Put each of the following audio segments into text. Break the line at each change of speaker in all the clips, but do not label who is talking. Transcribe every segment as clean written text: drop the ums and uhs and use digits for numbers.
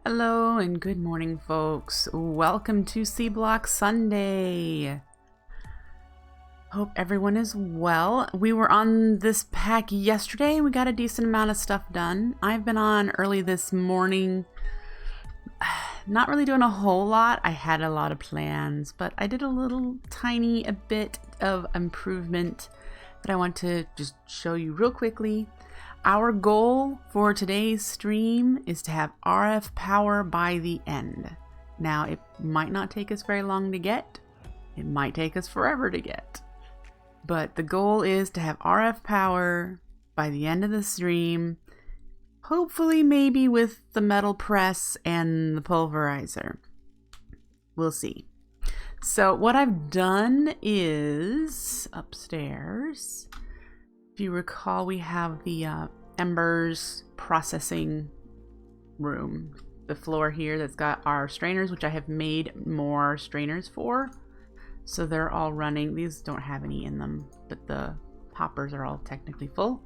Hello and good morning, folks. Welcome to C-Block Sunday. Hope everyone is well. We were on this pack yesterday. We got a decent amount of stuff done. I've been on early this morning. Not really doing a whole lot. I had a lot of plans, but I did a little tiny bit of improvement that I want to just show you real quickly. Our goal for today's stream is to have RF power by the end. Now, it might not take us very long to get. It might take us forever to get. But the goal is to have RF power by the end of the stream. Hopefully, maybe with the metal press and the pulverizer. We'll see. So what I've done is upstairs. If you recall, we have the Embers processing room. The floor here that's got our strainers, which I have made more strainers for. So they're all running. These don't have any in them, but the hoppers are all technically full.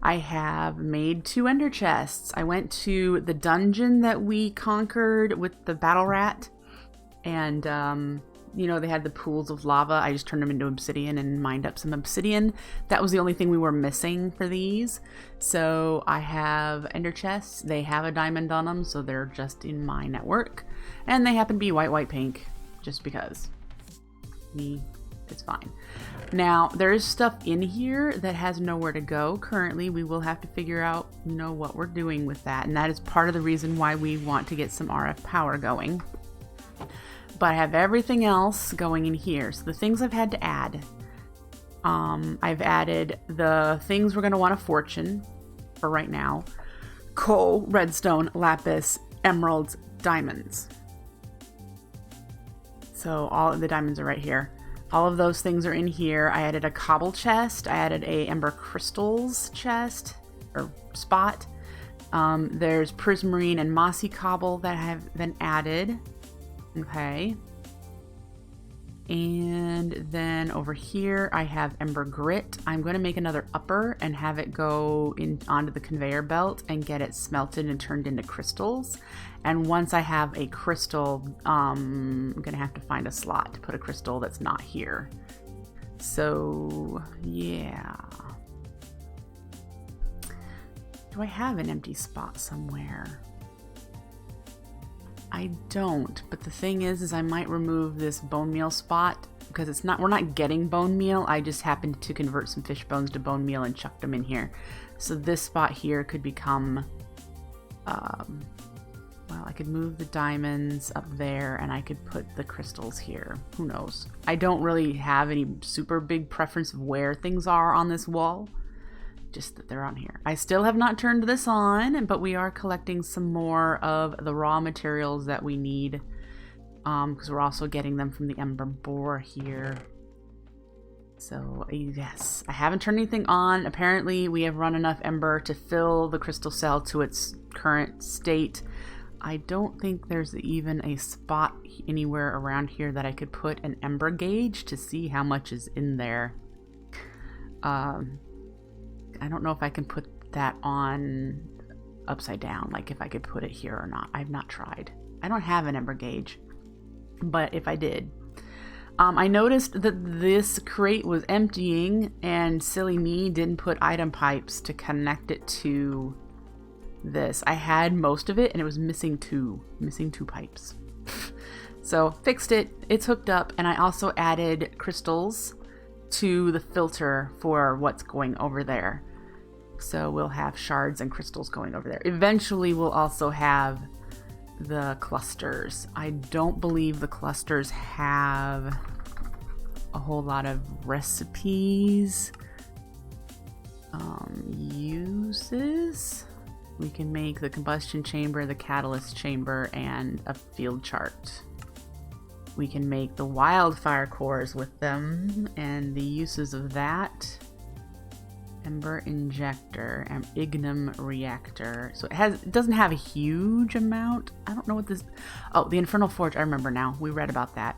I have made 2 ender chests. I went to the dungeon that we conquered with the battle rat, and you know, they had the pools of lava. I just turned them into obsidian and mined up some obsidian. That was the only thing we were missing for these. So I have ender chests. They have a diamond on them, so they're just in my network. And they happen to be white, pink, just because. It's fine. Now, there is stuff in here that has nowhere to go. Currently, we will have to figure out, what we're doing with that. And that is part of the reason why we want to get some RF power going. But I have everything else going in here. So the things I've had to add. I've added the things we're going to want a fortune for right now. Coal, redstone, lapis, emeralds, diamonds. So all of the diamonds are right here. All of those things are in here. I added a cobble chest. I added a ember crystals chest or spot. There's prismarine and mossy cobble that have been added. Okay. And then over here I have ember grit. I'm going to make another upper and have it go onto the conveyor belt and get it smelted and turned into crystals. And once I have a crystal, I'm going to have to find a slot to put a crystal that's not here. So, yeah. Do I have an empty spot somewhere? I don't, but the thing is I might remove this bone meal spot because we're not getting bone meal. I just happened to convert some fish bones to bone meal and chucked them in here. So this spot here could become, well, I could move the diamonds up there and I could put the crystals here. Who knows? I don't really have any super big preference of where things are on this wall. Just that they're on here. I still have not turned this on, but we are collecting some more of the raw materials that we need because we're also getting them from the ember boar here. So yes, I haven't turned anything on. Apparently we have run enough ember to fill the crystal cell to its current state. I don't think there's even a spot anywhere around here that I could put an ember gauge to see how much is in there. I don't know if I can put that on upside down, like if I could put it here or not. I've not tried. I don't have an ember gauge, but if I did. I noticed that this crate was emptying and silly me didn't put item pipes to connect it to this. I had most of it and it was missing two pipes. So fixed it, it's hooked up, and I also added crystals to the filter for what's going over there. So we'll have shards and crystals going over there. Eventually we'll also have the clusters. I don't believe the clusters have a whole lot of recipes. Uses. We can make the combustion chamber, the catalyst chamber, and a field chart. We can make the wildfire cores with them and the uses of that. Ember injector and ignum reactor. So it doesn't have a huge amount. I don't know what this. Oh, the infernal forge. I remember now. We read about that.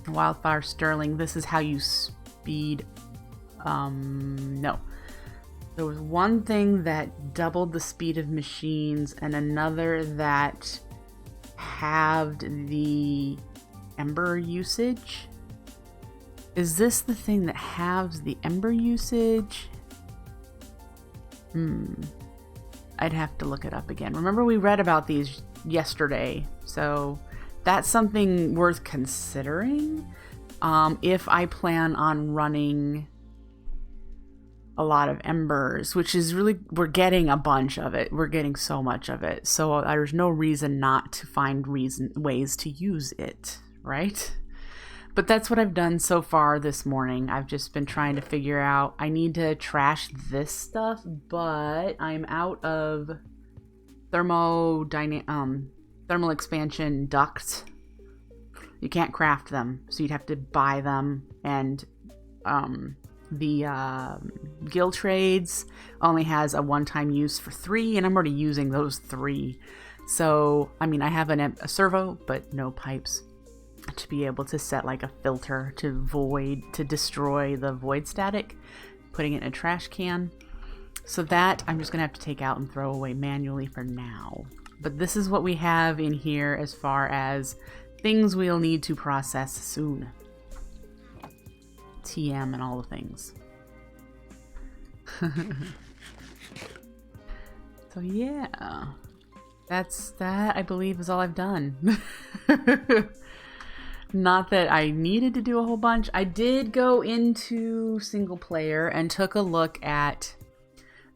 Wildfire sterling. This is how you speed. No. There was one thing that doubled the speed of machines and another that halved the ember usage. Is this the thing that halves the ember usage? I'd have to look it up again. Remember, we read about these yesterday, so that's something worth considering if I plan on running a lot of embers, which is really, we're getting a bunch of it. We're getting so much of it, so there's no reason not to find ways to use it, right? But that's what I've done so far this morning. I've just been trying to figure out, I need to trash this stuff, but I'm out of thermal expansion ducts. You can't craft them, so you'd have to buy them, and the guild trades only has a one-time use for 3, and I'm already using those 3. So, I mean, I have a servo, but no pipes to be able to set like a filter to destroy the void static, putting it in a trash can. So that I'm just gonna have to take out and throw away manually for now. But this is what we have in here as far as things we'll need to process soon. TM and all the things. So yeah, that I believe is all I've done. Not that I needed to do a whole bunch. I did go into single player and took a look at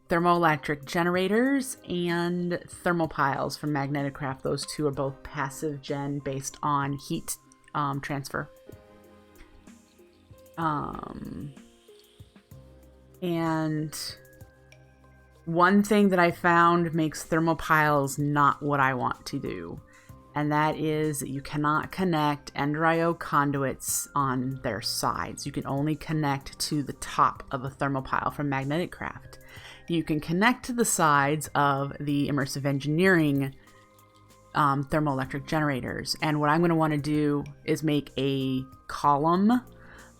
Thermoelectric Generators and Thermopiles from Magneticraft. Those two are both passive gen based on heat transfer. And one thing that I found makes Thermopiles not what I want to do, and that is you cannot connect Ender.io conduits on their sides. You can only connect to the top of a Thermopile from Magneticraft. You can connect to the sides of the Immersive Engineering Thermoelectric Generators, and what I'm going to want to do is make a column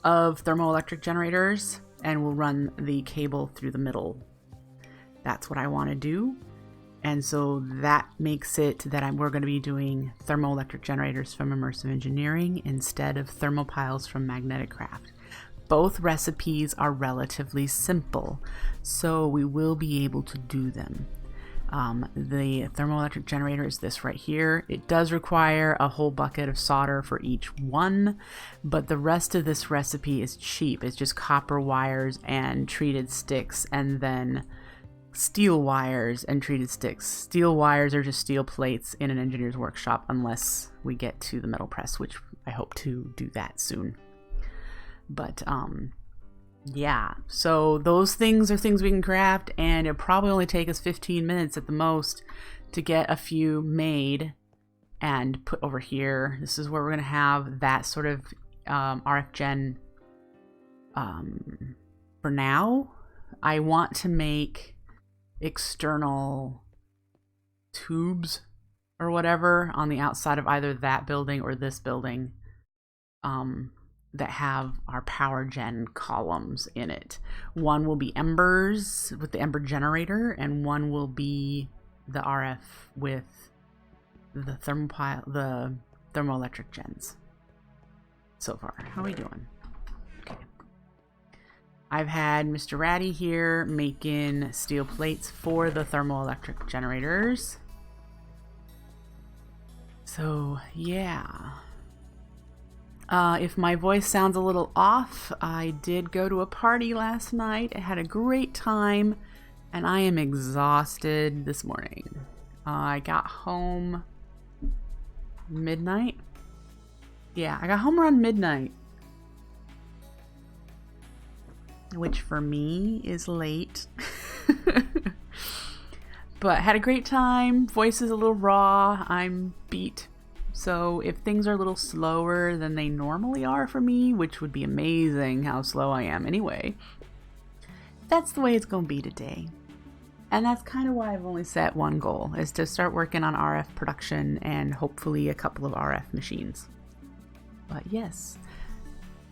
of Thermoelectric Generators, and we'll run the cable through the middle. That's what I want to do. And so that makes it that we're going to be doing Thermoelectric Generators from Immersive Engineering instead of Thermopiles from Magneticraft. Both recipes are relatively simple, so we will be able to do them. The Thermoelectric Generator is this right here. It does require a whole bucket of solder for each one, but the rest of this recipe is cheap. It's just copper wires and treated sticks, and then steel wires and treated sticks. Steel wires are just steel plates in an engineer's workshop unless we get to the metal press, which I hope to do that soon. But yeah, so those things are things we can craft, and it'll probably only take us 15 minutes at the most to get a few made and put over here. This is where we're going to have that sort of RF gen. For now, I want to make external tubes or whatever on the outside of either that building or this building that have our power gen columns in it. One will be embers with the Ember Generator, and one will be the RF with the thermoelectric gens. So far, how are we doing? Okay. I've had Mr. Ratty here making steel plates for the thermoelectric generators. So yeah. If my voice sounds a little off, I did go to a party last night. I had a great time, and I am exhausted this morning. I got home midnight. Yeah, I got home around midnight, which for me is late. But had a great time. Voice is a little raw. I'm beat. So if things are a little slower than they normally are for me, which would be amazing how slow I am anyway, that's the way it's going to be today. And that's kind of why I've only set one goal, is to start working on RF production and hopefully a couple of RF machines. But yes,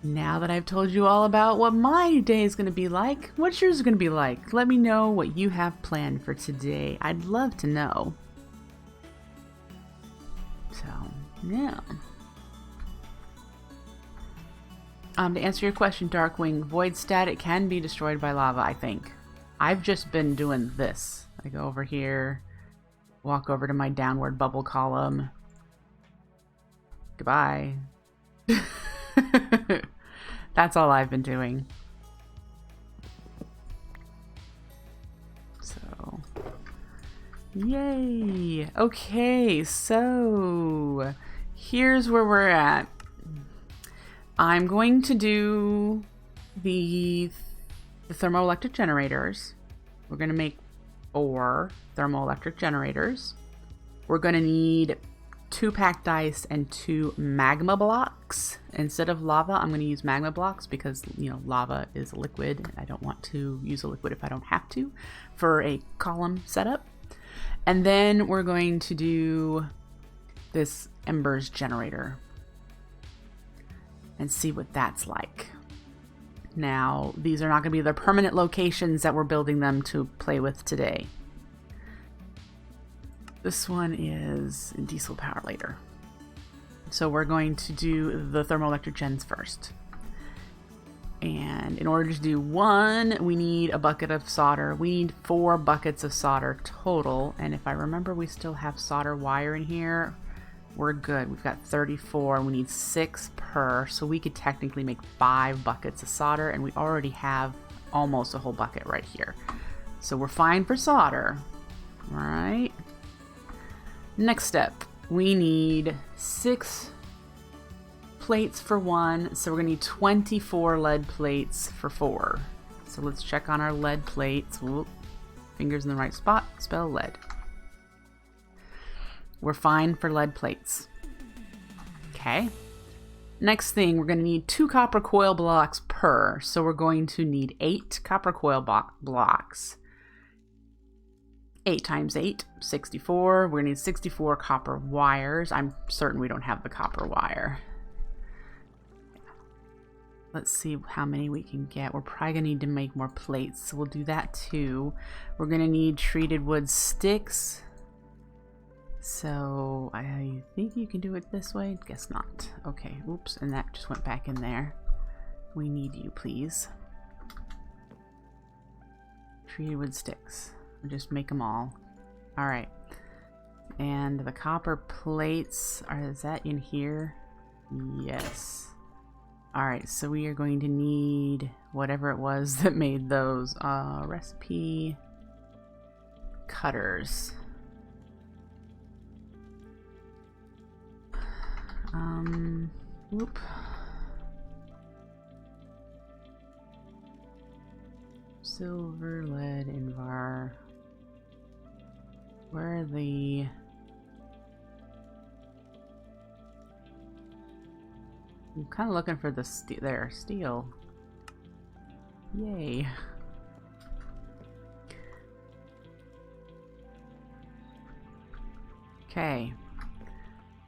Now that I've told you all about what my day is going to be like, what's yours going to be like? Let me know what you have planned for today. I'd love to know. So, yeah. To answer your question, Darkwing, void static can be destroyed by lava, I think. I've just been doing this. I go over here, walk over to my downward bubble column. Goodbye. That's all I've been doing. So, yay! Okay, so here's where we're at. I'm going to do the Thermoelectric Generators. We're going to make 4 Thermoelectric Generators. We're going to need 2 packed ice and 2 magma blocks. Instead of lava, I'm going to use magma blocks because, you know, lava is a liquid. I don't want to use a liquid if I don't have to for a column setup. And then we're going to do this Embers Generator and see what that's like. Now, these are not going to be the permanent locations that we're building them to play with today. This one is diesel power later. So we're going to do the thermoelectric gens first. And in order to do one, we need a bucket of solder. We need 4 buckets of solder total. And if I remember, we still have solder wire in here. We're good. We've got 34 and we need 6 per. So we could technically make 5 buckets of solder, and we already have almost a whole bucket right here. So we're fine for solder. All right. Next step, we need 6 plates for 1. So we're gonna need 24 lead plates for 4. So let's check on our lead plates. Whoop. Fingers in the right spot, spell lead. We're fine for lead plates. Okay. Next thing, we're going to need 2 copper coil blocks per. So we're going to need 8 copper coil blocks. 8 times 8, 64. We're going to need 64 copper wires. I'm certain we don't have the copper wire. Let's see how many we can get. We're probably going to need to make more plates, so we'll do that too. We're going to need treated wood sticks. So I think you can do it this way. Guess not. Okay, oops, and that just went back in there. We need you, please. Treated wood sticks. We'll just make them all. All right. And the copper plates, is that in here? Yes. All right, so we are going to need whatever it was that made those. Recipe cutters. Whoop. Silver, lead, Invar. Where are the... I'm kind of looking for the steel. Yay. Okay.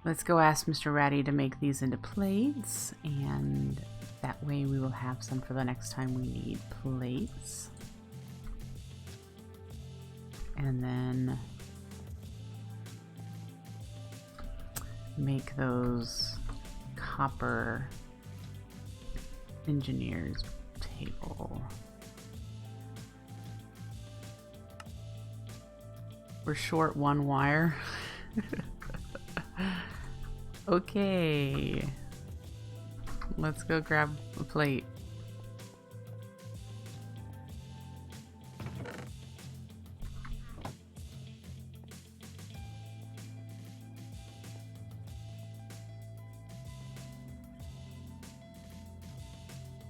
Let's go ask Mr. Ratty to make these into plates, and that way we will have some for the next time we need plates. And then make those copper engineers table. We're short 1 wire. Okay, let's go grab a plate.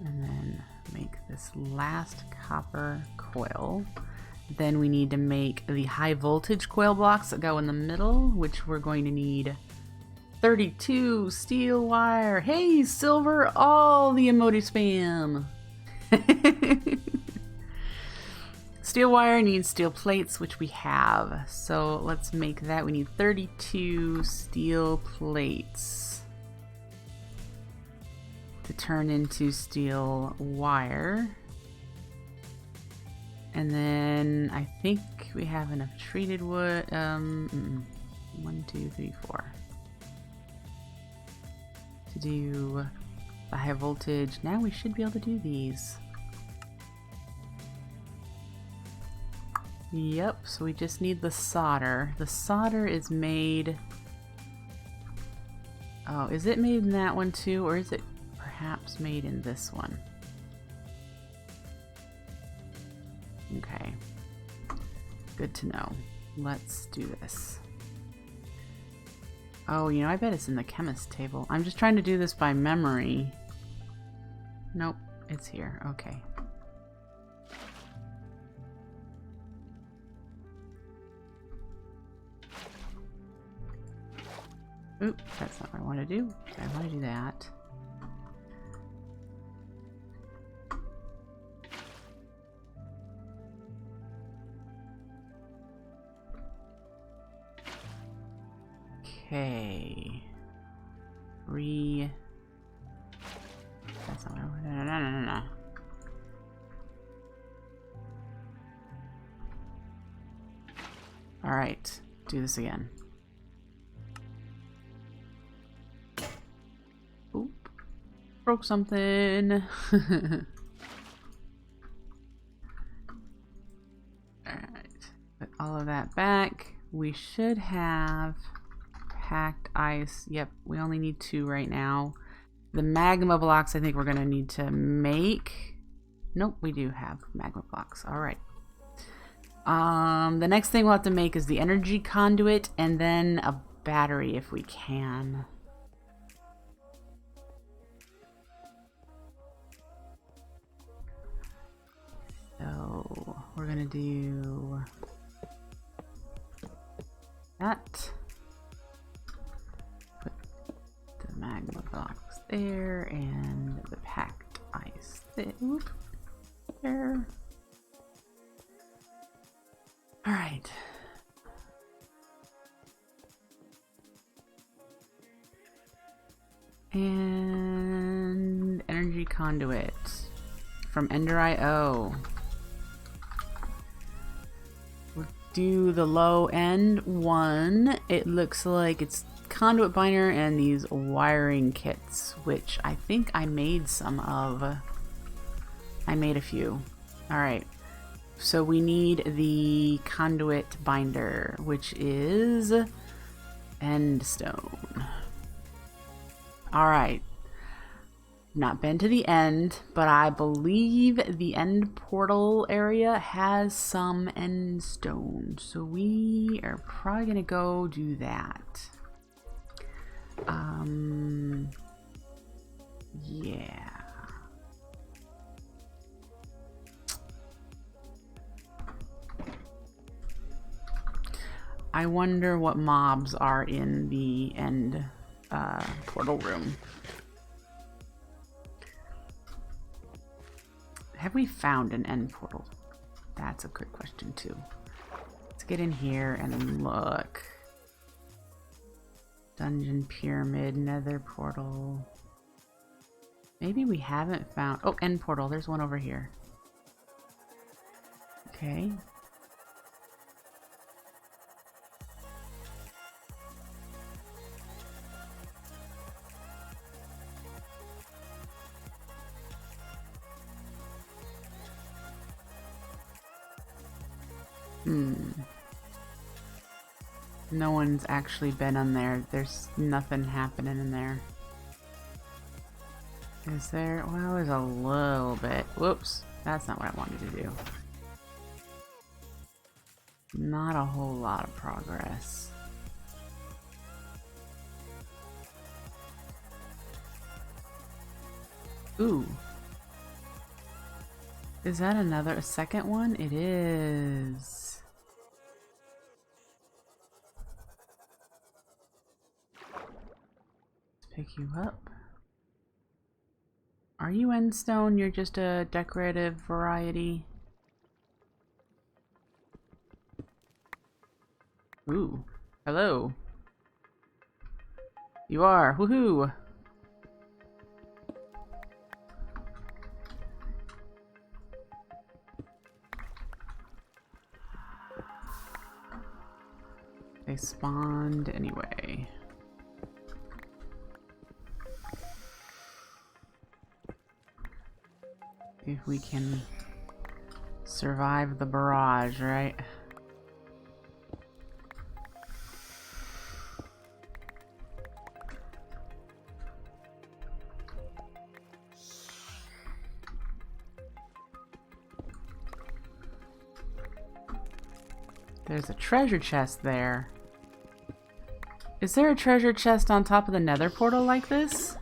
And then make this last copper coil. Then we need to make the high voltage coil blocks that go in the middle, which we're going to need 32 steel wire. Hey, silver, all the emoji spam. Steel wire needs steel plates, which we have. So let's make that. We need 32 steel plates. to turn into steel wire. And then I think we have enough treated wood. 1, 2, 3, 4 to do the high voltage. Now we should be able to do these. Yep, so we just need the solder. The solder is made... Oh, is it made in that one too, or is it perhaps made in this one? Okay. Good to know. Let's do this. Oh, you know, I bet it's in the chemist table. I'm just trying to do this by memory. Nope, it's here. Okay. Oop, that's not what I want to do. I want to do that. Okay. That's not what I want. No. All right, do this again. Oop, broke something. All right, put all of that back. We should have packed ice. Yep, we only need 2 right now. The magma blocks I think we're gonna need to make. Nope, we do have magma blocks. All right. The next thing we'll have to make is the energy conduit and then a battery if we can. So we're gonna do that. Put the magma blocks there and the packed ice there. Oop, there. All right. And energy conduit from Ender.io. We'll do the low end one. It looks like it's Conduit Binder and these wiring kits, which I think I made some of. I made a few. All right. So we need the Conduit Binder, which is endstone. All right. Not been to the end, but I believe the end portal area has some endstone. So we are probably going to go do that. Yeah. I wonder what mobs are in the end portal room. Have we found an end portal? That's a good question too. Let's get in here and look. Dungeon pyramid, nether portal. Maybe we haven't found... Oh, end portal. There's one over here. Okay. No one's actually been on there. There's nothing happening in there. Is there? Well, there's a little bit. Whoops. That's not what I wanted to do. Not a whole lot of progress. Ooh. Is that a second one? It is. Pick you up. Are you endstone? You're just a decorative variety. Ooh. Hello. You are. Woohoo. spawned anyway. If we can survive the barrage, right? There's a treasure chest there. Is there a treasure chest on top of the nether portal like this?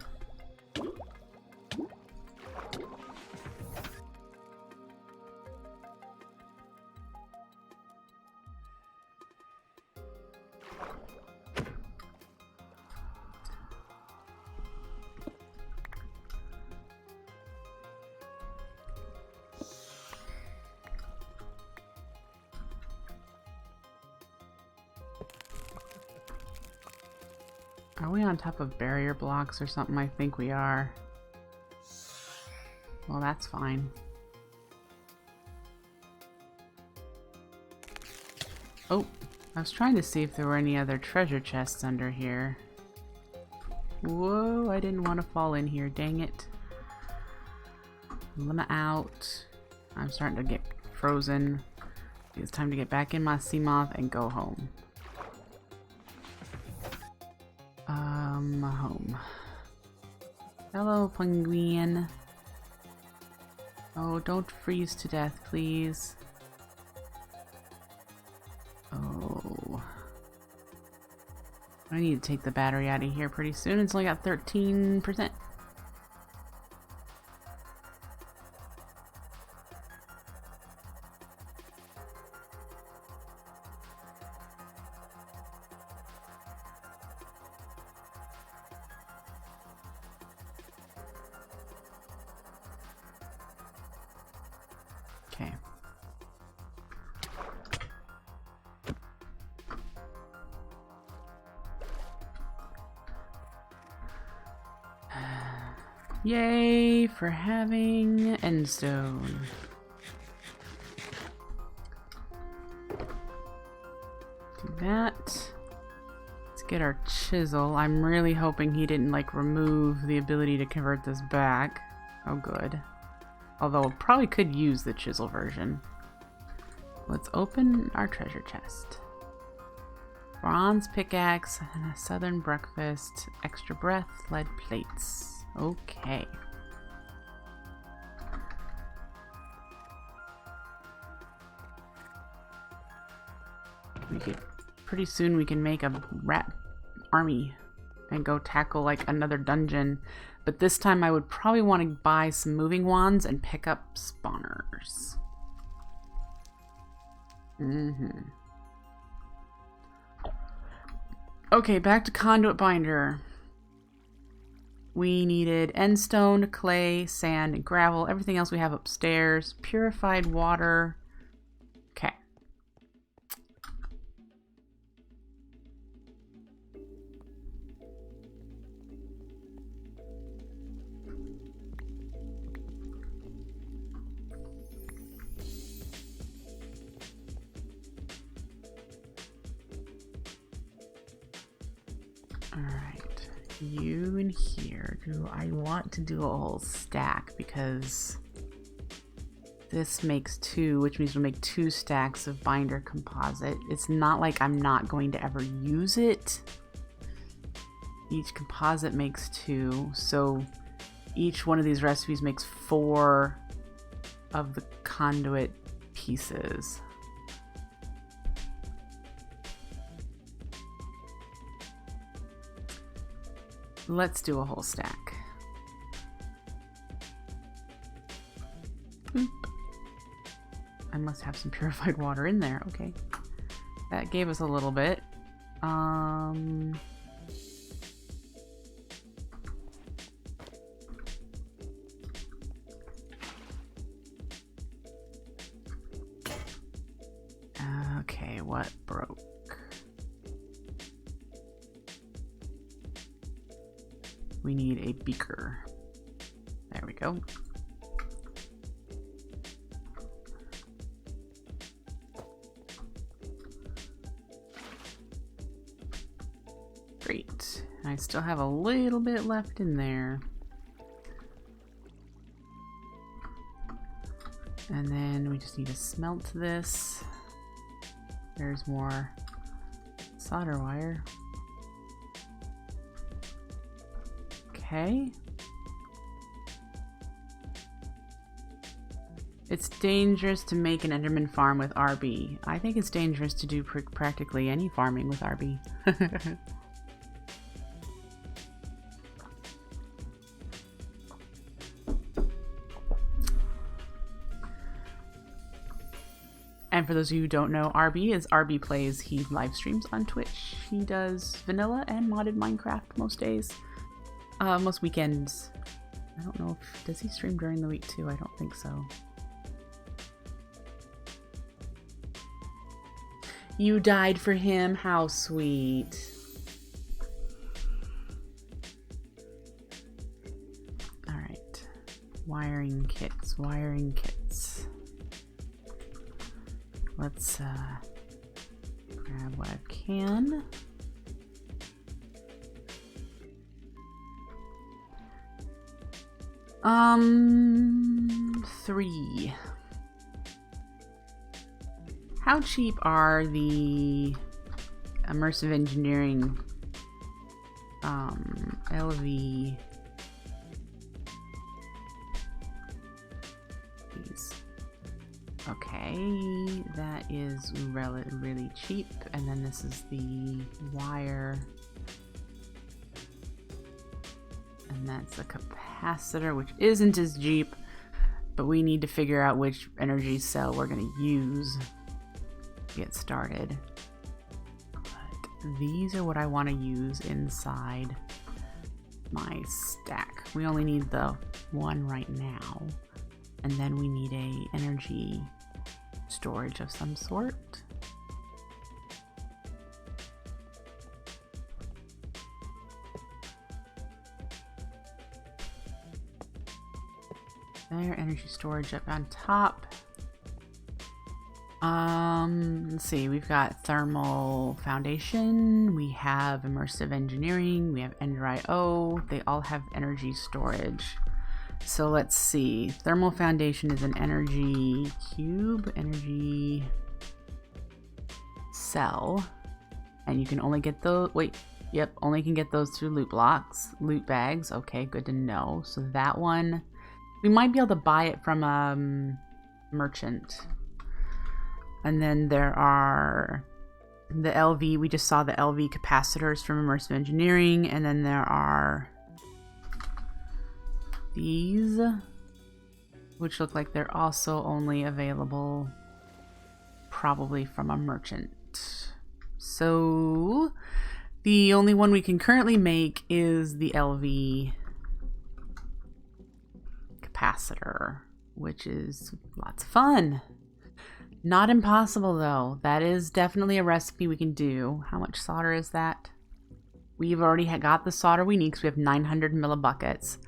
Are we on top of barrier blocks or something? I think we are. Well, that's fine. Oh, I was trying to see if there were any other treasure chests under here. Whoa, I didn't want to fall in here, dang it. Let me out. I'm starting to get frozen. It's time to get back in my sea moth and go home. Home. Hello, penguin. Oh, don't freeze to death, please. Oh. I need to take the battery out of here pretty soon. It's only got 13%. Okay. Yay for having endstone. Do that. Let's get our chisel. I'm really hoping he didn't like remove the ability to convert this back. Oh good. Although probably could use the chisel version. Let's open our treasure chest. Bronze pickaxe and a southern breakfast. Extra breath, lead plates. Okay. Pretty soon we can make a rat army and go tackle like another dungeon. But this time I would probably want to buy some moving wands and pick up spawners. Okay, back to Conduit Binder. We needed endstone, clay, sand, and gravel. Everything else we have upstairs. Purified water. Okay. Alright, you in here. Do I want to do a whole stack? Because this makes 2, which means we'll make 2 stacks of binder composite. It's not like I'm not going to ever use it. Each composite makes 2, so each one of these recipes makes 4 of the conduit pieces. Let's do a whole stack. Boop. I must have some purified water in there. Okay. That gave us a little bit. Okay, what broke? We need a beaker. There we go. Great. I still have a little bit left in there. And then we just need to smelt this. There's more solder wire. Okay. It's dangerous to make an Enderman farm with RB. I think it's dangerous to do practically any farming with RB. And for those of you who don't know, RB is RB Plays. He live streams on Twitch. He does vanilla and modded Minecraft most days. Most weekends. I don't know if... Does he stream during the week too? I don't think so. You died for him? How sweet. Alright. Wiring kits. Wiring kits. Let's grab what I can. Three. How cheap are the immersive engineering LV? These. Okay, that is really cheap. And then this is the wire. And that's the capacitor, which isn't as cheap, but we need to figure out which energy cell we're going to use to get started. But these are what I want to use inside my stack. We only need the one right now, and then we need a energy storage of some sort. There, energy storage up on top. Let's see, we've got thermal foundation, we have immersive engineering, we have Ender IO, they all have energy storage. So let's see, thermal foundation is an energy cube, energy cell, and you can only get those, only can get those through loot blocks, loot bags. Okay, good to know. So that one, we might be able to buy it from a merchant. And then there are the LV, we just saw the LV capacitors from Immersive Engineering, and then there are these, which look like they're also only available probably from a merchant. So the only one we can currently make is the LV capacitor, which is lots of fun. Not impossible though. That is definitely a recipe we can do. How much solder is that? We've already got the solder we need because we have 900 millibuckets.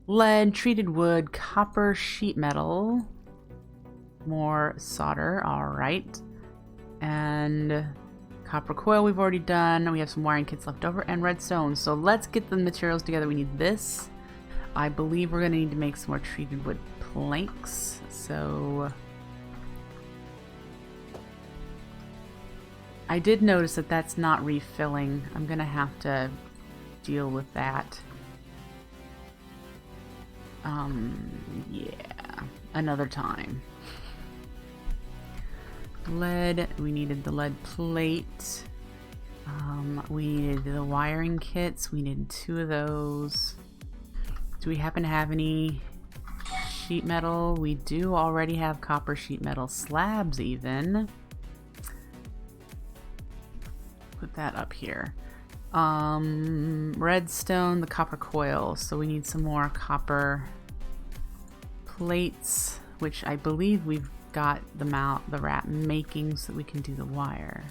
Lead, treated wood, copper, sheet metal, more solder. All right. And copper coil we've already done. We have some wiring kits left over and redstone. So let's get the materials together. We need this. I believe we're going to need to make some more treated wood planks. So I did notice that that's not refilling. I'm going to have to deal with that. Yeah, another time. Lead, we needed the lead plate. We needed the wiring kits. We needed 2 of those. Do we happen to have any sheet metal? We do already have copper sheet metal slabs even. Put that up here. Redstone, the copper coil. So we need some more copper plates, which I believe we've got the wrap making so that we can do the wire.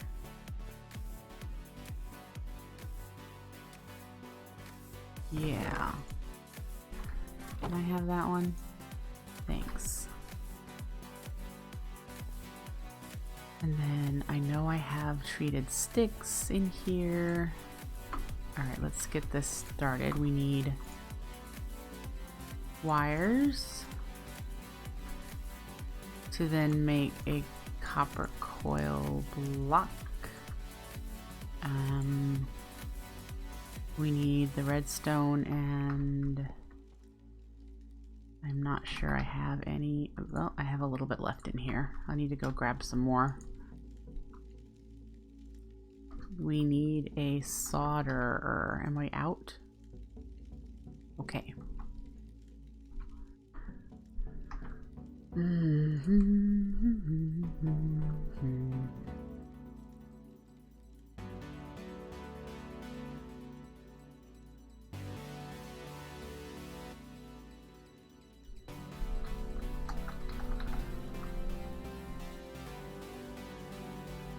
Yeah. Can I have that one? Thanks. And then I know I have treated sticks in here. Alright, let's get this started. We need wires to then make a copper coil block. We need the redstone, and I'm not sure I have any. Well, I have a little bit left in here. I need to go grab some more. We need a solderer. Am I out? Okay.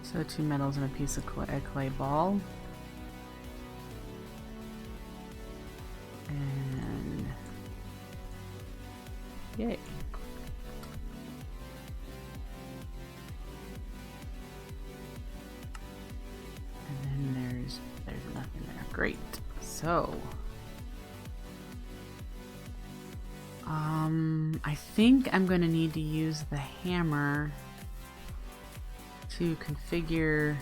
So 2 metals and a piece of clay ball. And yay. And then there's nothing there. Great. So I think I'm going to need to use the hammer to configure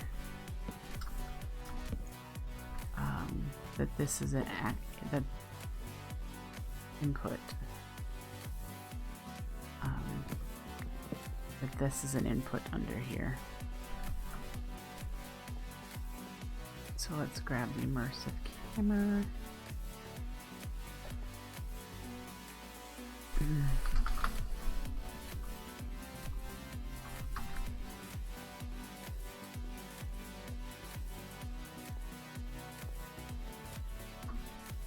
that this is an the input, that this is an input under here. So let's grab the immersive camera.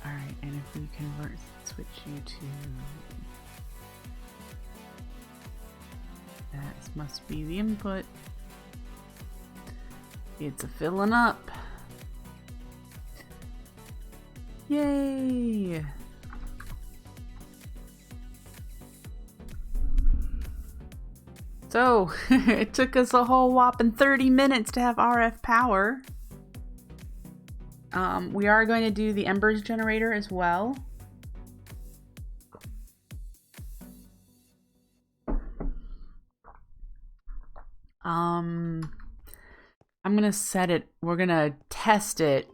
Alright, and if we convert, switch you to... That must be the input. It's a filling up. Yay! So, it took us a whole whopping 30 minutes to have RF power. We are going to do the Embers Generator as well. I'm gonna set it, we're gonna test it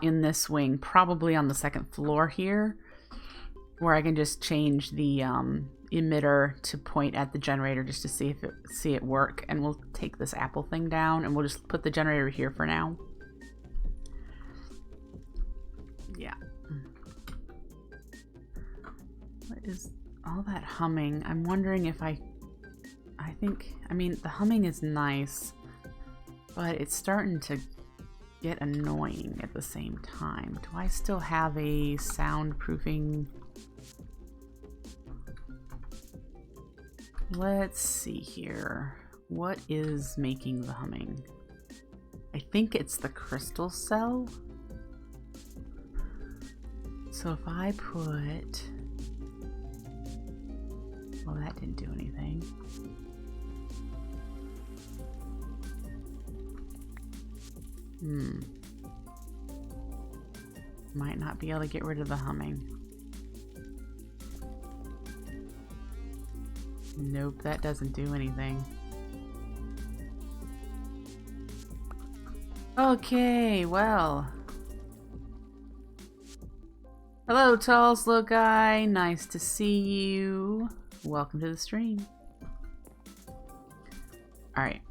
in this wing, probably on the second floor here, where I can just change the emitter to point at the generator just to see it work, and we'll take this apple thing down and we'll just put the generator here for now. Yeah. What is all that humming? I'm wondering if I mean, the humming is nice, but it's starting to get annoying at the same time. Do I still have a soundproofing? Let's see here. What is making the humming? I think it's the crystal cell. So if I put... Well, that didn't do anything. Might not be able to get rid of the humming. Nope, that doesn't do anything. Okay, well. Hello, tall, slow guy. Nice to see you. Welcome to the stream. Alright.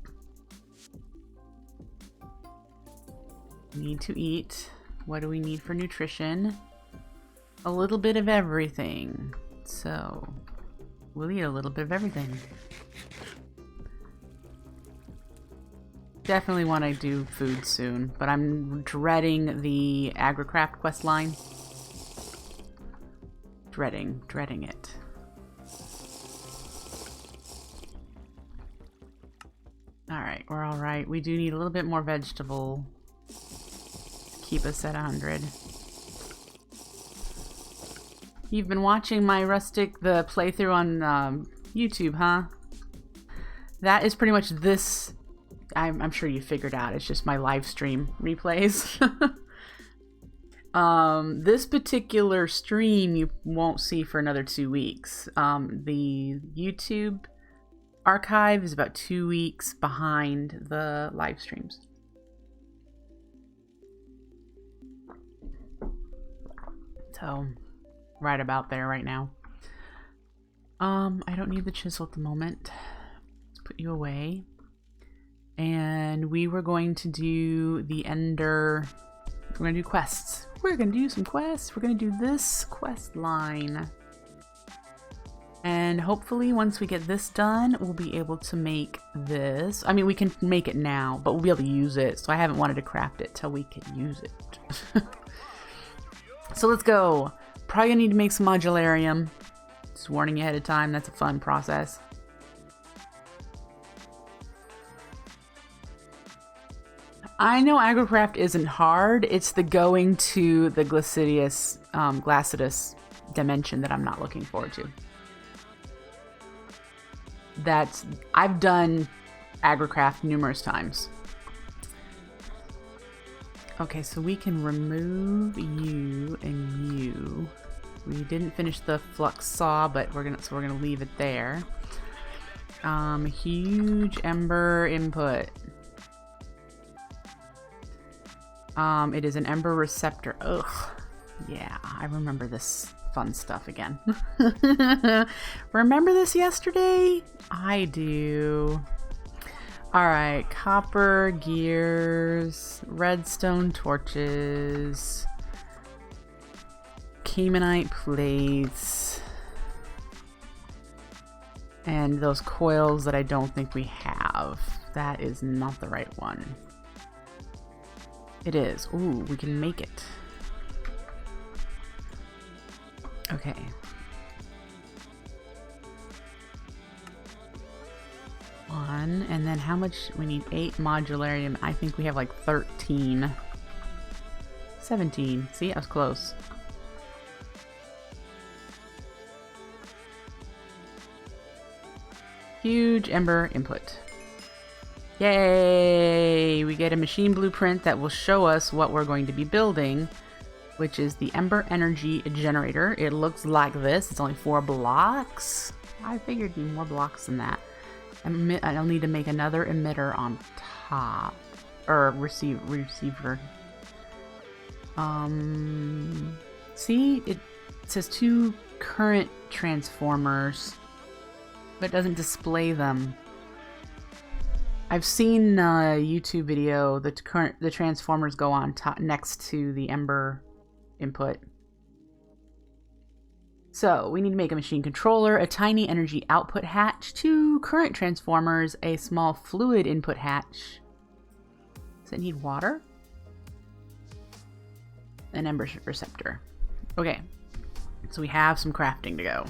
Need to eat. What do we need for nutrition? A little bit of everything. So, we'll eat a little bit of everything. Definitely want to do food soon, but I'm dreading the AgriCraft quest line. Dreading it. Alright, we're alright. We do need a little bit more vegetable. Keep us at 100. You've been watching my Rustic, the playthrough on YouTube, huh? That is pretty much this. I'm sure you figured out. It's just my live stream replays. This particular stream you won't see for another 2 weeks. The YouTube archive is about 2 weeks behind the live streams. So, right about there right now. I don't need the chisel at the moment. Let's put you away. And we were going to do the Ender... We're going to do quests. We're going to do some quests. We're going to do this quest line. And hopefully once we get this done, we'll be able to make this. I mean, we can make it now, but we'll be able to use it. So I haven't wanted to craft it till we can use it. So let's go. Probably gonna need to make some modularium. Just warning you ahead of time, that's a fun process. I know agrocraft isn't hard, it's the going to the Glacidus dimension that I'm not looking forward to. I've done agrocraft numerous times. Okay, so we can remove you and you. We didn't finish the flux saw, but we're gonna leave it there. Huge ember input. It is an Ember Receptor. Ugh. Yeah, I remember this fun stuff again. Remember this yesterday? I do. Alright, copper, gears, redstone torches, Caymanite plates, and those coils that I don't think we have. That is not the right one. It is. Ooh, we can make it. Okay. One, and then how much? We need 8 modularium. I think we have like 13. 17. See, I was close. Huge ember input. Yay! We get a machine blueprint that will show us what we're going to be building, which is the Ember Energy Generator. It looks like this. It's only 4 blocks. I figured it'd be more blocks than that. I'll need to make another emitter on top, or receiver. See, it says 2 current transformers, but it doesn't display them. I've seen a YouTube video. The transformers go on top next to the ember input. So, we need to make a machine controller, a tiny energy output hatch, 2 current transformers, a small fluid input hatch. Does it need water? An Ember Receptor. Okay, so we have some crafting to go.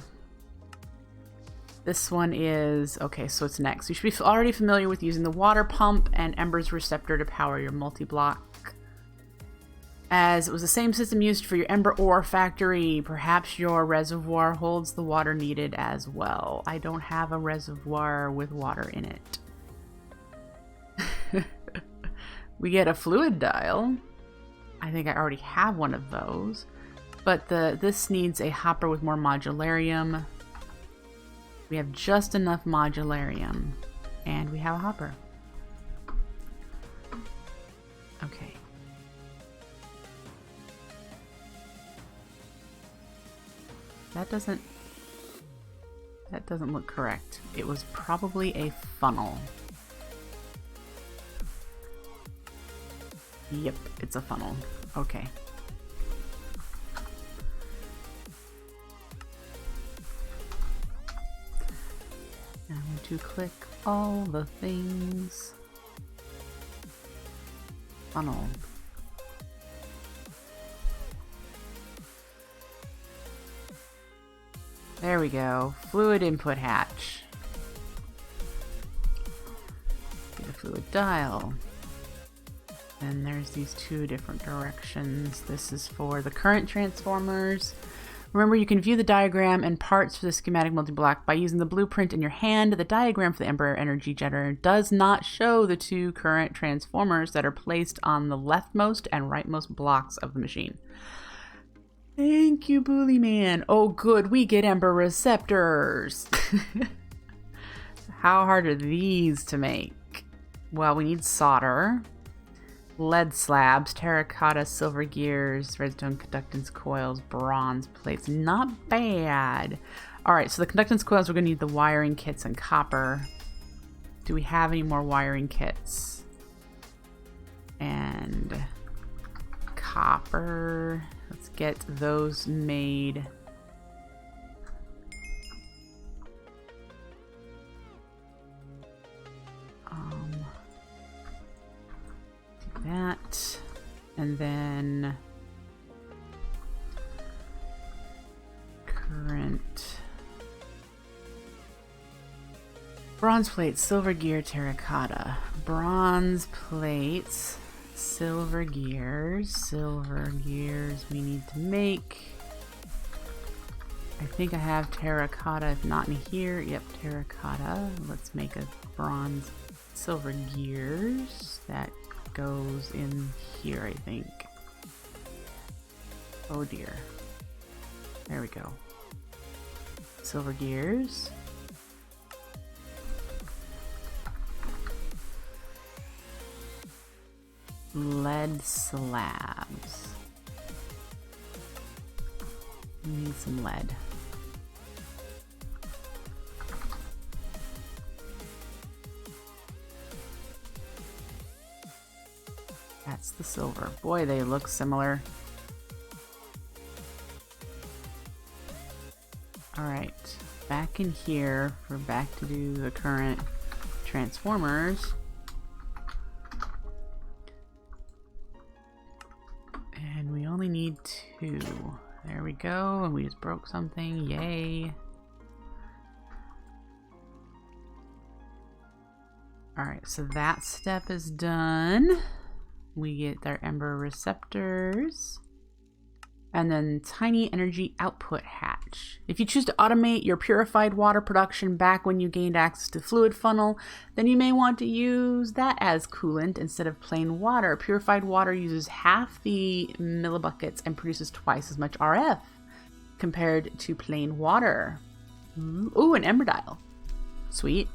This one is, okay, so it's next. You should be already familiar with using the water pump and Embers Receptor to power your multi-block. As it was the same system used for your Ember Ore Factory, perhaps your reservoir holds the water needed as well. I don't have a reservoir with water in it. We get a fluid dial. I think I already have one of those. But this needs a hopper with more modularium. We have just enough modularium. And we have a hopper. Okay. That doesn't look correct. It was probably a funnel. Yep, it's a funnel. Okay. Now I'm going to click all the things. Funnel. There we go. Fluid input hatch. Get a fluid dial. Then there's these 2 different directions. This is for the current transformers. Remember, you can view the diagram and parts for the schematic multi-block by using the blueprint in your hand. The diagram for the Ember Energy Generator does not show the two current transformers that are placed on the leftmost and rightmost blocks of the machine. Thank you, Bully Man. Oh, good. We get Ember Receptors. How hard are these to make? Well, we need solder, lead slabs, terracotta, silver gears, redstone, conductance coils, bronze plates. Not bad. All right, so the conductance coils, we're going to need the wiring kits and copper. Do we have any more wiring kits? And copper. Let's get those made. Do that. And then current bronze plates, silver gear, terracotta. Bronze plates, silver gears we need to make. I think I have terracotta, if not in here. Yep, terracotta. Let's make a bronze silver gears. That goes in here, I think. Oh dear. There we go. Silver gears. Lead slabs. Need some lead. That's the silver. Boy, they look similar. Alright, back in here, we're back to do the current transformers. And we only need 2. There we go, and we just broke something. Yay. Alright, so that step is done. We get our Ember Receptors. And then tiny energy output hatch. If you choose to automate your purified water production back when you gained access to fluid funnel, then you may want to use that as coolant instead of plain water. Purified water uses half the millibuckets and produces twice as much RF compared to plain water. Ooh, an Ember dial. Sweet.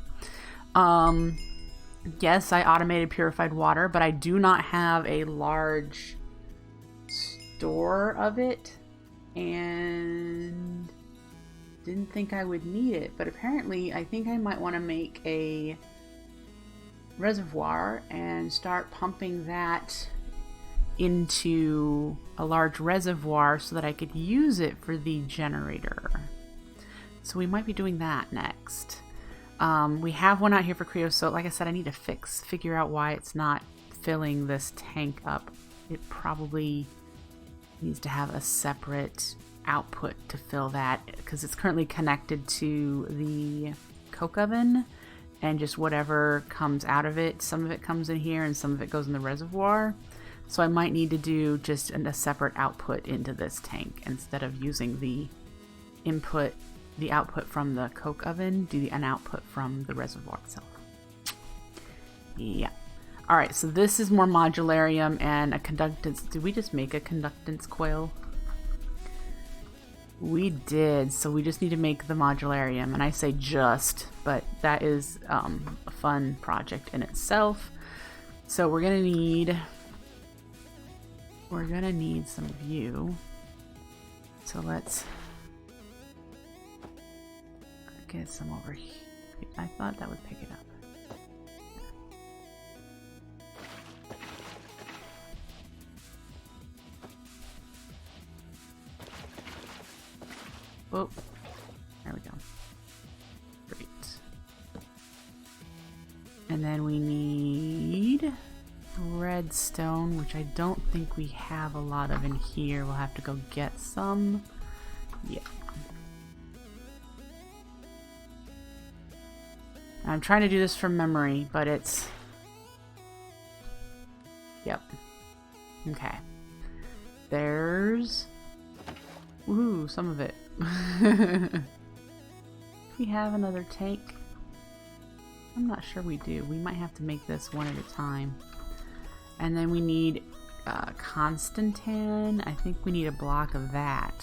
Yes, I automated purified water, but I do not have a large store of it and didn't think I would need it, but apparently I think I might want to make a reservoir and start pumping that into a large reservoir so that I could use it for the generator. So we might be doing that next. We have one out here for creosote. Like I said, I need to figure out why it's not filling this tank up. It probably needs to have a separate output to fill that because it's currently connected to the coke oven and just whatever comes out of it. Some of it comes in here and some of it goes in the reservoir. So I might need to do just a separate output into this tank instead of using the output from the coke oven, do an output from the reservoir itself. Yeah. All right, so this is more modularium and a conductance. Did we just make a conductance coil? We did, so we just need to make the modularium. And I say just, but that is a fun project in itself. So we're gonna need some view. So let's get some over here. I thought that would pick it up. Oh, there we go. Great. And then we need redstone, which I don't think we have a lot of in here. We'll have to go get some. Yeah. I'm trying to do this from memory, but it's... Yep. Okay. There's Woohoo, some of it. We have another tank. I'm not sure we do. We might have to make this one at a time. And then we need Constantan. I think we need a block of that.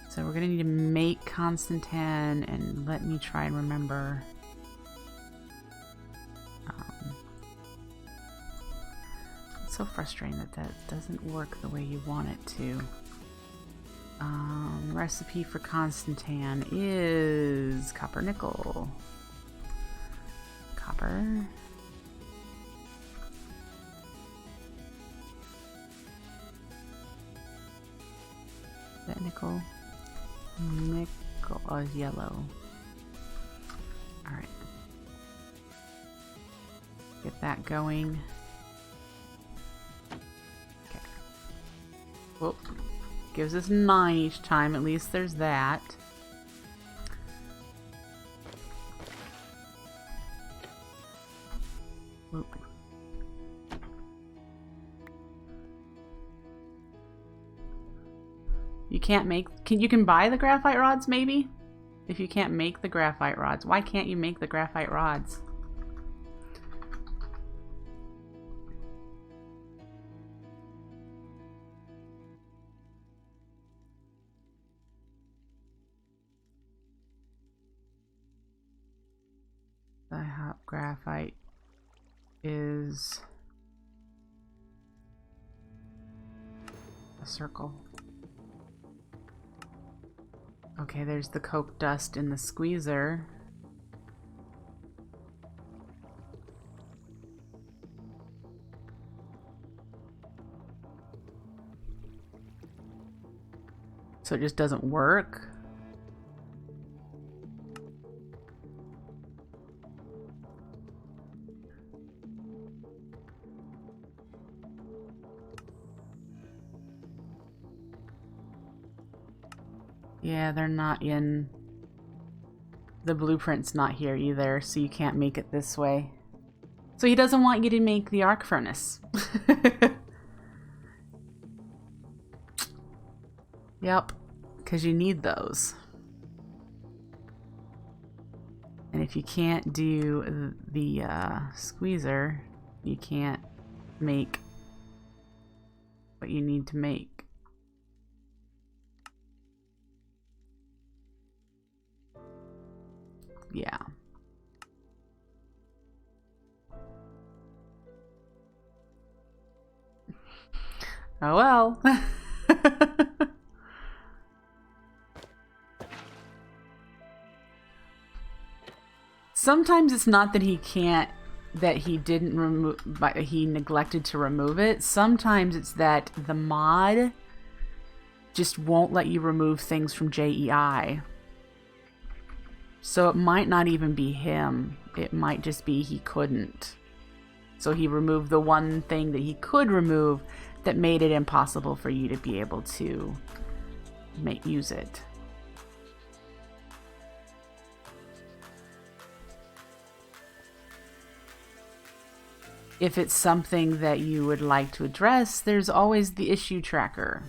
So we're going to need to make Constantan, and let me try and remember. It's so frustrating that that doesn't work the way you want it to. Recipe for Constantan is copper nickel. Copper. Is that nickel? Nickel. Oh, yellow. Alright. Get that going. Okay. Whoop. Gives us 9 each time. At least there's that. Whoop. You can't make... You can buy the graphite rods, maybe? If you can't make the graphite rods. Why can't you make the graphite rods? The hot graphite is a circle. Okay, there's the coke dust in the squeezer. So it just doesn't work? Yeah, they're not in... The blueprint's not here either, so you can't make it this way. So he doesn't want you to make the arc furnace. Yep, because you need those. And if you can't do the squeezer, you can't make what you need to make. Yeah. Oh well. Sometimes it's not that he can't, that he didn't remove, but he neglected to remove it. Sometimes it's that the mod just won't let you remove things from JEI. So it might not even be him. It might just be he couldn't. So he removed the one thing that he could remove that made it impossible for you to be able to use it. If it's something that you would like to address, there's always the issue tracker.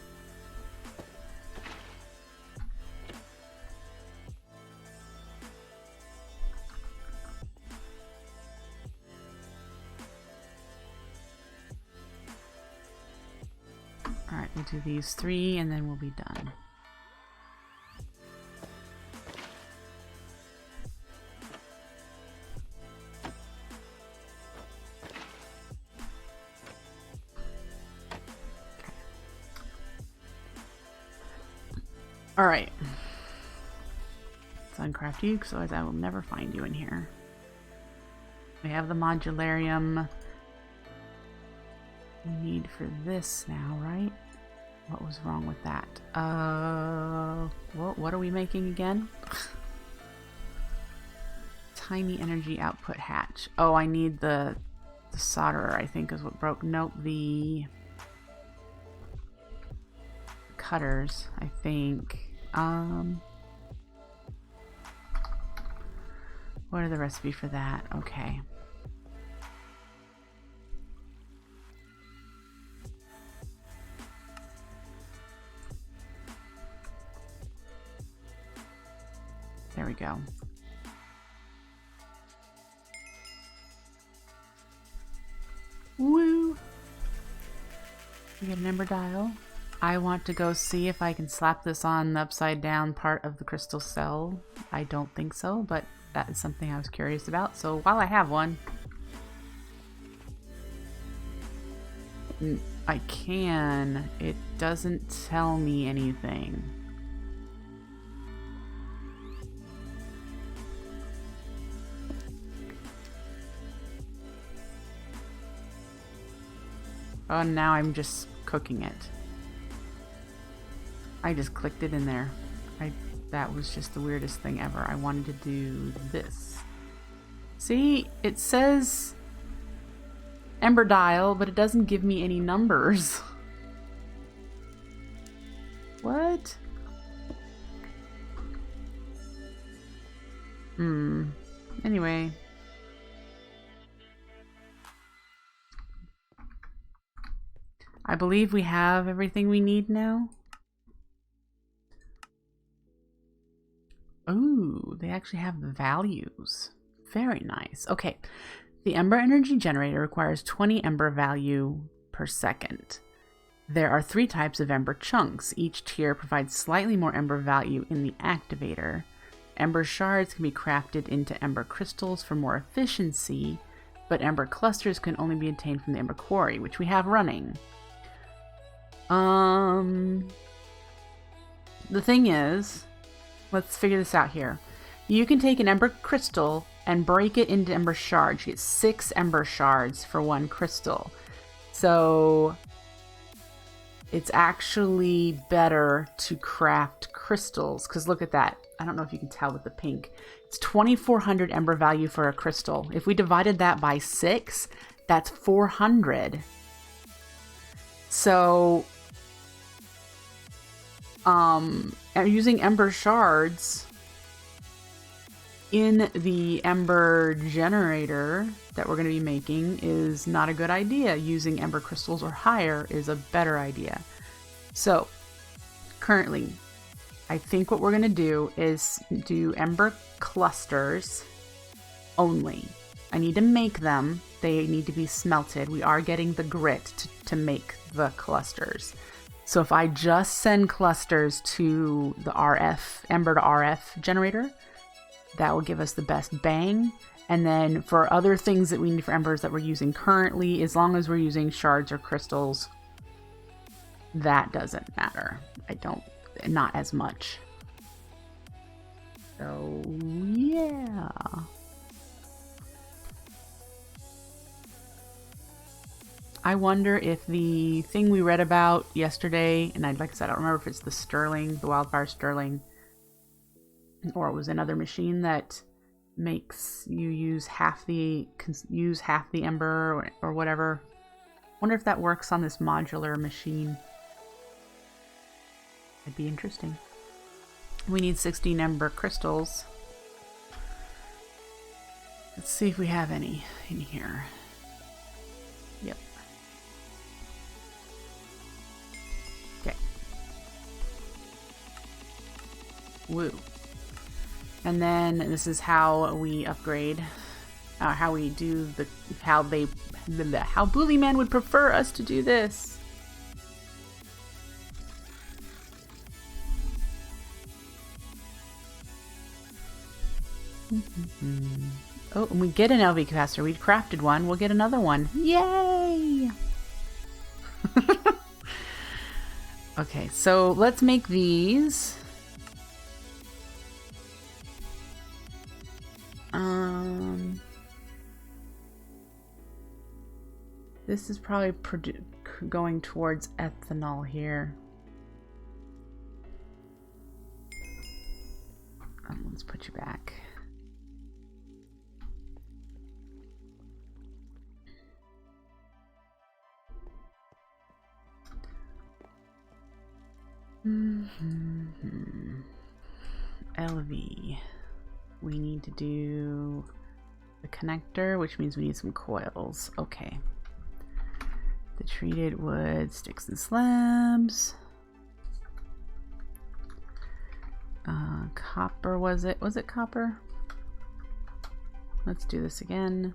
Alright, we'll do these 3 and then we'll be done. Alright. Let's uncraft you, because otherwise I will never find you in here. We have the modularium we need for this now, right? What was wrong with that? What are we making again? Tiny energy output hatch. Oh, I need the solderer, I think is what broke. Nope, the cutters, I think. What are the recipe for that? Okay. There we go. Woo! We get an ember dial. I want to go see if I can slap this on the upside down part of the crystal cell. I don't think so, but that is something I was curious about. So while I have one, I can. It doesn't tell me anything. Oh, now I'm just cooking it. I just clicked it in there. That was just the weirdest thing ever. I wanted to do this. See, it says Ember dial, but it doesn't give me any numbers. What? Anyway. I believe we have everything we need now. Ooh, they actually have the values. Very nice. Okay. The Ember Energy Generator requires 20 Ember value per second. There are 3 types of Ember chunks. Each tier provides slightly more Ember value in the activator. Ember shards can be crafted into Ember crystals for more efficiency, but Ember clusters can only be obtained from the Ember quarry, which we have running. The thing is, let's figure this out here. You can take an Ember crystal and break it into Ember shards. You get 6 Ember shards for 1 crystal. So it's actually better to craft crystals, because look at that. I don't know if you can tell with the pink. It's 2,400 Ember value for a crystal. If we divided that by 6, that's 400. So using Ember shards in the Ember Generator that we're going to be making is not a good idea. Using Ember crystals or higher is a better idea. So currently, I think what we're going to do is do Ember Clusters only. I need to make them. They need to be smelted. We are getting the grit to make the clusters. So if I just send clusters to the Ember to RF generator, that will give us the best bang. And then for other things that we need for embers that we're using currently, as long as we're using shards or crystals, that doesn't matter. Not as much. So yeah. I wonder if the thing we read about yesterday, and like I said, I don't remember if it's the wildfire Sterling, or it was another machine that makes you use half the ember or whatever. Wonder if that works on this modular machine. It'd be interesting. We need 16 ember crystals. Let's see if we have any in here. Yep. Okay. Woo. And then this is how we upgrade, how we do how Bully Man would prefer us to do this. Oh, and we get an LV capacitor. We crafted one. We'll get another one. Yay! Okay, so let's make these. This is probably going towards ethanol here. Let's put you back. LV. We need to do the connector, which means we need some coils. Okay. The treated wood, sticks and slabs. Copper, was it? Was it copper? Let's do this again.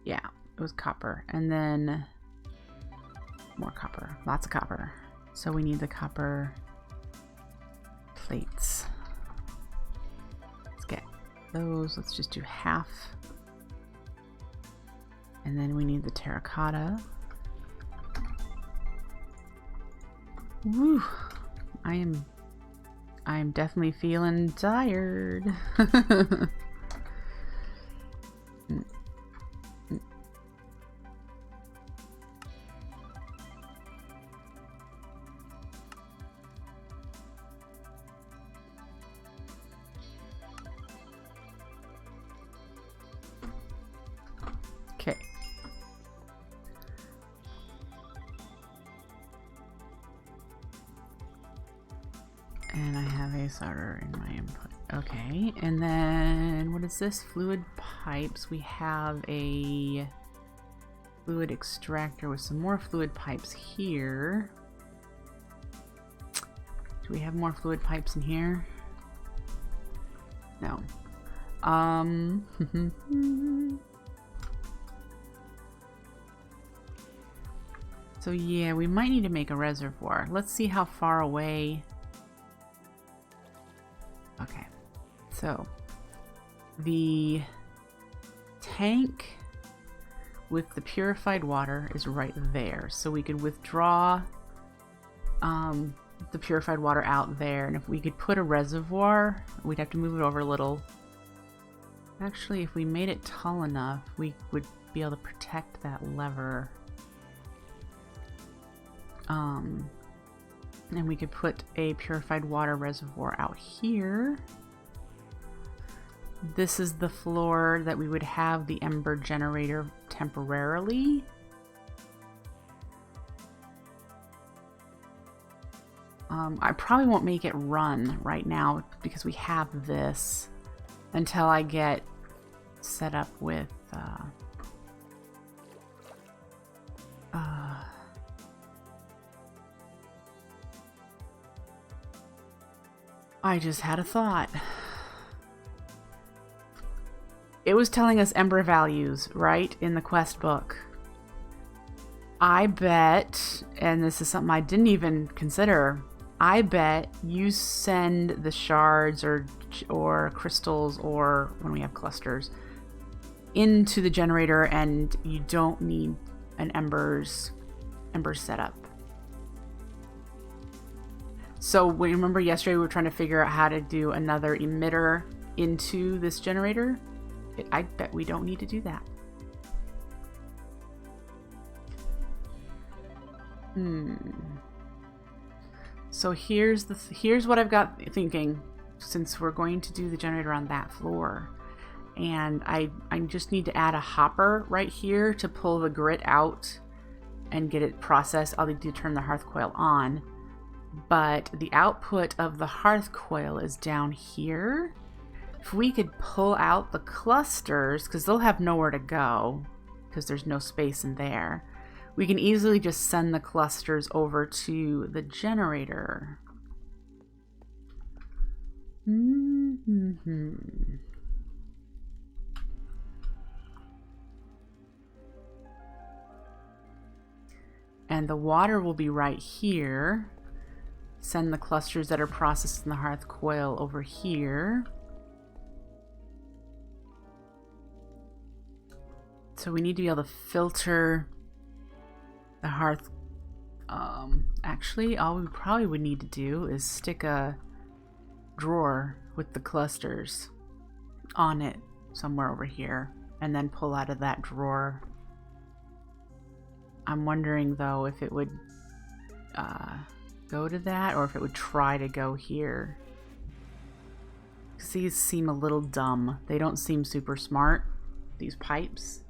Yeah, it was copper. And then more copper. Lots of copper. So we need the copper plates. Let's get those. Let's just do half. And then we need the terracotta. Woo! I am definitely feeling tired. Okay. And I have a solder in my input. Okay, and then what is this? Fluid pipes. We have a fluid extractor with some more fluid pipes here. Do we have more fluid pipes in here? No. So yeah, we might need to make a reservoir. Let's see how far away. Okay, so the tank with the purified water is right there. So we could withdraw the purified water out there. And if we could put a reservoir, we'd have to move it over a little. Actually, if we made it tall enough, we would be able to protect that lever. And we could put a purified water reservoir out here. This is the floor that we would have the Ember Generator temporarily. I probably won't make it run right now because we have this until I get set up with I just had a thought. It was telling us Ember values, right, in the quest book. I bet, and this is something I didn't even consider, I bet you send the shards or crystals, or when we have clusters, into the generator and you don't need an Embers setup. So we remember yesterday we were trying to figure out how to do another emitter into this generator. I bet we don't need to do that. So here's what I've got thinking, since we're going to do the generator on that floor. And I just need to add a hopper right here to pull the grit out and get it processed. I'll need to turn the hearth coil on. But the output of the hearth coil is down here. If we could pull out the clusters, because they'll have nowhere to go, because there's no space in there, we can easily just send the clusters over to the generator. And the water will be right here. Send the clusters that are processed in the hearth coil over here. So we need to be able to filter the hearth. Actually, all we probably would need to do is stick a drawer with the clusters on it somewhere over here, and then pull out of that drawer. I'm wondering though if it would go to that, or if it would try to go here. Because these seem a little dumb. They don't seem super smart, these pipes.